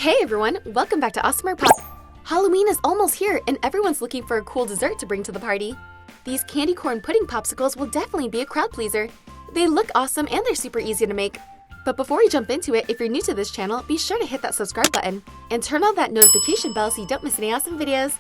Hey everyone, welcome back to AWESMR Pop. Halloween is almost here and everyone's looking for a cool dessert to bring to the party. These candy corn pudding popsicles will definitely be a crowd pleaser. They look awesome and they're super easy to make. But before we jump into it, if you're new to this channel, be sure to hit that subscribe button and turn on that notification bell so you don't miss any awesome videos.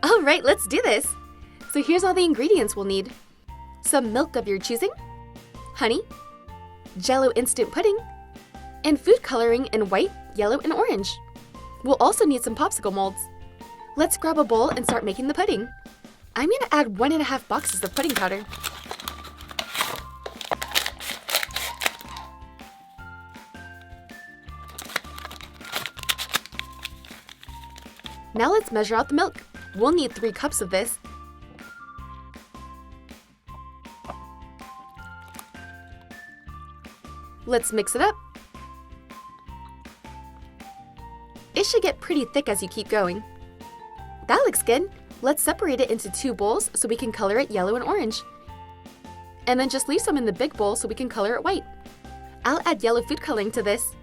Alright, let's do this! So here's all the ingredients we'll need. Some milk of your choosing, honey, Jell-O instant pudding, and food coloring in white, yellow, and orange. We'll also need some popsicle molds. Let's grab a bowl and start making the pudding. I'm going to add 1.5 boxes of pudding powder. Now let's measure out the milk. We'll need 3 cups of this. Let's mix it up. It should get pretty thick as you keep going. That looks good. Let's separate it into 2 bowls so we can color it yellow and orange. And then just leave some in the big bowl so we can color it white. I'll add yellow food coloring to this.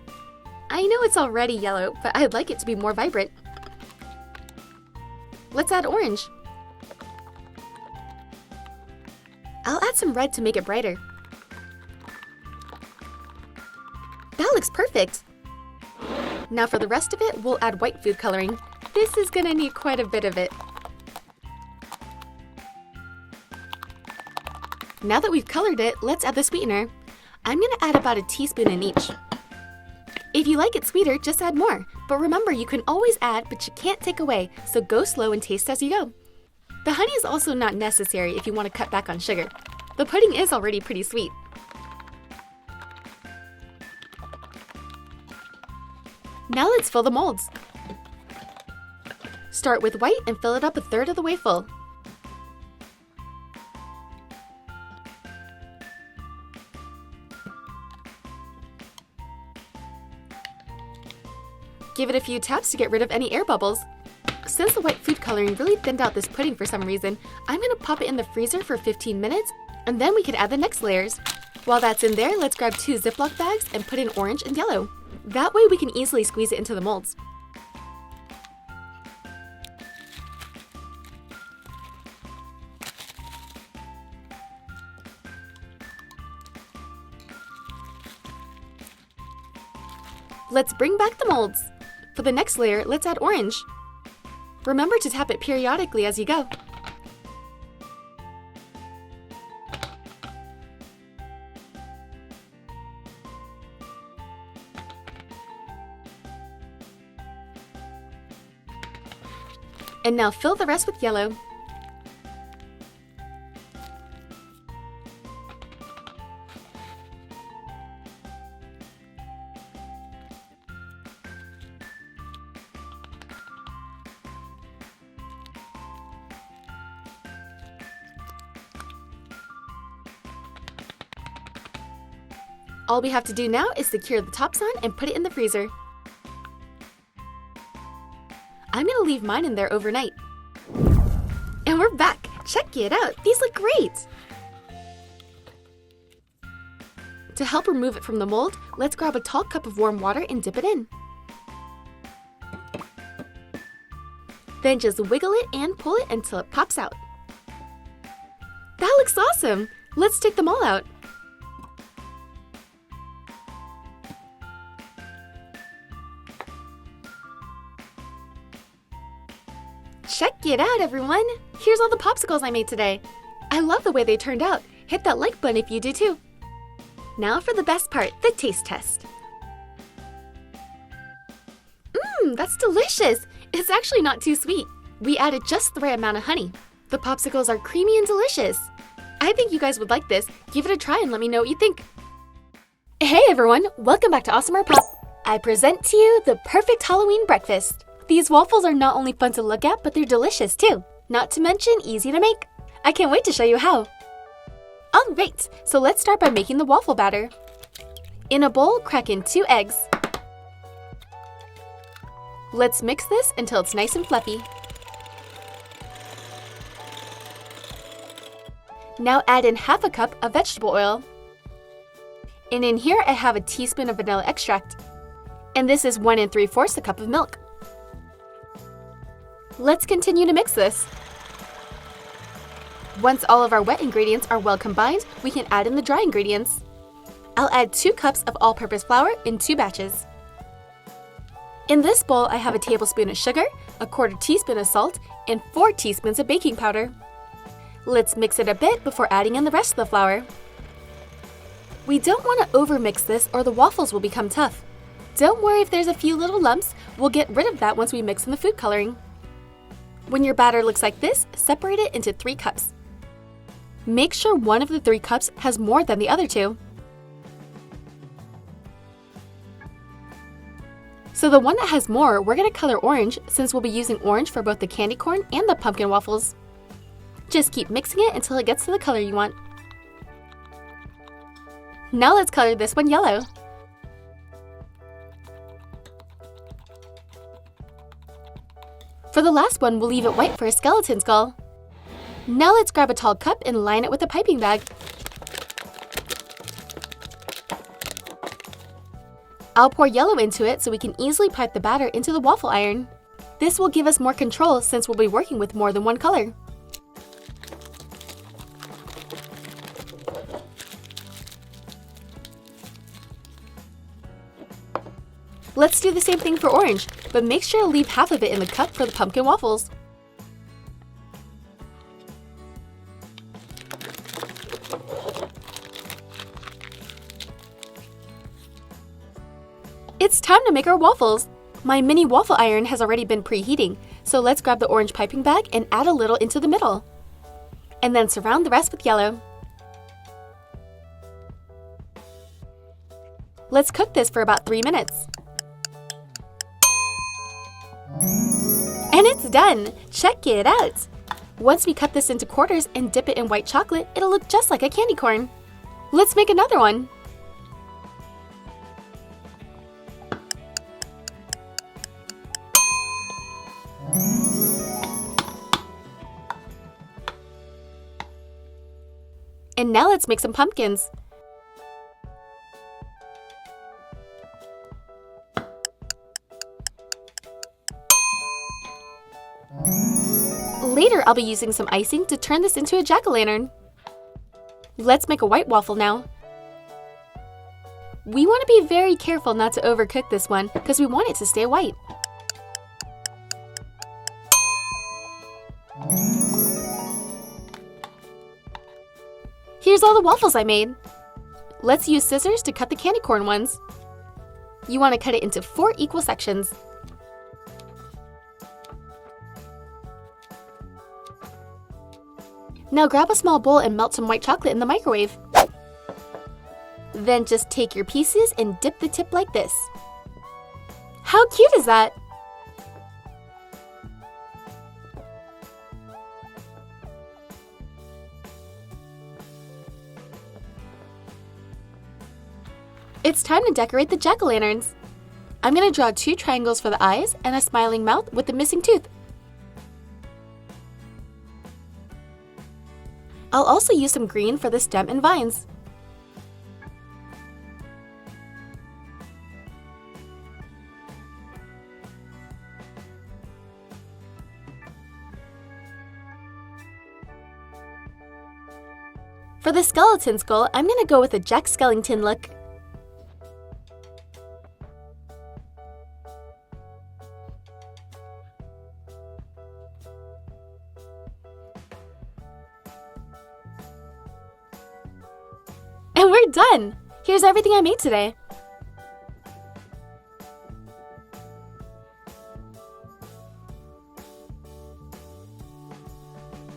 I know it's already yellow, but I'd like it to be more vibrant. Let's add orange. I'll add some red to make it brighter. That looks perfect! Now for the rest of it, we'll add white food coloring. This is gonna need quite a bit of it. Now that we've colored it, let's add the sweetener. I'm gonna add about a teaspoon in each. If you like it sweeter, just add more. But remember, you can always add, but you can't take away, so go slow and taste as you go. The honey is also not necessary if you want to cut back on sugar. The pudding is already pretty sweet. Now let's fill the molds. Start with white and fill it up 1/3 of the way full. Give it a few taps to get rid of any air bubbles. Since the white food coloring really thinned out this pudding for some reason, I'm going to pop it in the freezer for 15 minutes and then we can add the next layers. While that's in there, let's grab 2 Ziploc bags and put in orange and yellow. That way we can easily squeeze it into the molds. Let's bring back the molds. For the next layer, let's add orange. Remember to tap it periodically as you go. And now fill the rest with yellow. All we have to do now is secure the tops on and put it in the freezer. I'm gonna leave mine in there overnight. And we're back! Check it out! These look great! To help remove it from the mold, let's grab a tall cup of warm water and dip it in. Then just wiggle it and pull it until it pops out. That looks awesome! Let's take them all out. Check it out, everyone! Here's all the popsicles I made today. I love the way they turned out. Hit that like button if you do too. Now for the best part, the taste test. That's delicious! It's actually not too sweet. We added just the right amount of honey. The popsicles are creamy and delicious. I think you guys would like this. Give it a try and let me know what you think. Hey everyone, welcome back to AWESMR Pop. I present to you the perfect Halloween breakfast. These waffles are not only fun to look at, but they're delicious too. Not to mention easy to make. I can't wait to show you how. Alright, so let's start by making the waffle batter. In a bowl, crack in 2 eggs. Let's mix this until it's nice and fluffy. Now add in 1/2 cup of vegetable oil. And in here I have a teaspoon of vanilla extract. And this is 1 3/4 cup of milk. Let's continue to mix this. Once all of our wet ingredients are well combined, we can add in the dry ingredients. I'll add 2 cups of all-purpose flour in 2 batches. In this bowl, I have a tablespoon of sugar, a 1/4 teaspoon of salt, and 4 teaspoons of baking powder. Let's mix it a bit before adding in the rest of the flour. We don't want to overmix this or the waffles will become tough. Don't worry if there's a few little lumps, we'll get rid of that once we mix in the food coloring. When your batter looks like this, separate it into 3 cups. Make sure one of the 3 cups has more than the other 2. So the one that has more, we're going to color orange since we'll be using orange for both the candy corn and the pumpkin waffles. Just keep mixing it until it gets to the color you want. Now let's color this one yellow. For the last one, we'll leave it white for a skeleton skull. Now let's grab a tall cup and line it with a piping bag. I'll pour yellow into it so we can easily pipe the batter into the waffle iron. This will give us more control since we'll be working with more than one color. Let's do the same thing for orange, but make sure to leave half of it in the cup for the pumpkin waffles. It's time to make our waffles! My mini waffle iron has already been preheating, so let's grab the orange piping bag and add a little into the middle. And then surround the rest with yellow. Let's cook this for about 3 minutes. And it's done! Check it out! Once we cut this into quarters and dip it in white chocolate, it'll look just like a candy corn. Let's make another one! And now let's make some pumpkins. Later, I'll be using some icing to turn this into a jack-o'-lantern. Let's make a white waffle now. We want to be very careful not to overcook this one because we want it to stay white. Here's all the waffles I made. Let's use scissors to cut the candy corn ones. You want to cut it into 4 equal sections. Now grab a small bowl and melt some white chocolate in the microwave. Then just take your pieces and dip the tip like this. How cute is that? It's time to decorate the jack-o'-lanterns. I'm going to draw 2 triangles for the eyes and a smiling mouth with the missing tooth. I'll also use some green for the stem and vines. For the skeleton skull, I'm going to go with a Jack Skellington look. And we're done! Here's everything I made today.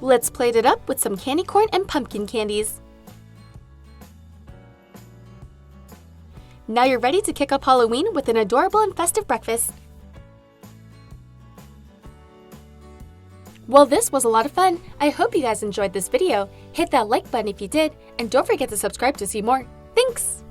Let's plate it up with some candy corn and pumpkin candies. Now you're ready to kick off Halloween with an adorable and festive breakfast. Well, this was a lot of fun. I hope you guys enjoyed this video. Hit that like button if you did, and don't forget to subscribe to see more. Thanks!